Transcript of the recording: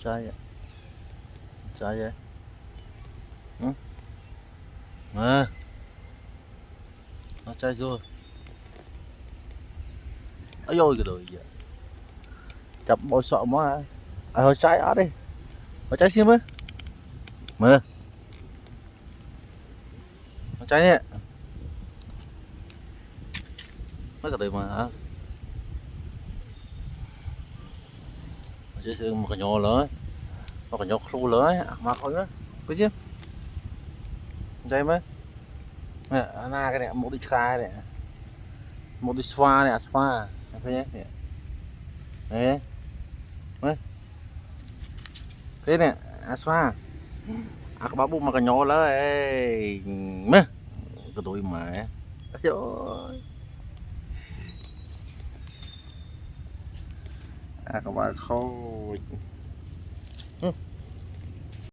Trai trai vậy. Ừ. À, nó trai rồi. Ôi ôi cái đời vậy. Chập bò sợ mà. À, hồi trai ở đây. Hồi trai xem á. Mà, hồi trai nè. Nó cái đời mà hả? Hồi trai xem một cái nhỏ lớn. Một cái nhỏ khô lớn. Mà thôi á. Biết chứ? Trai mà. Nè, na cái này một đi khai này. Một đi spa này, spa. Thấy nhé. Nè. Đấy. Thế nè, spa. À, babu makan nyola meh kedoi mah ayo à các bạn khôi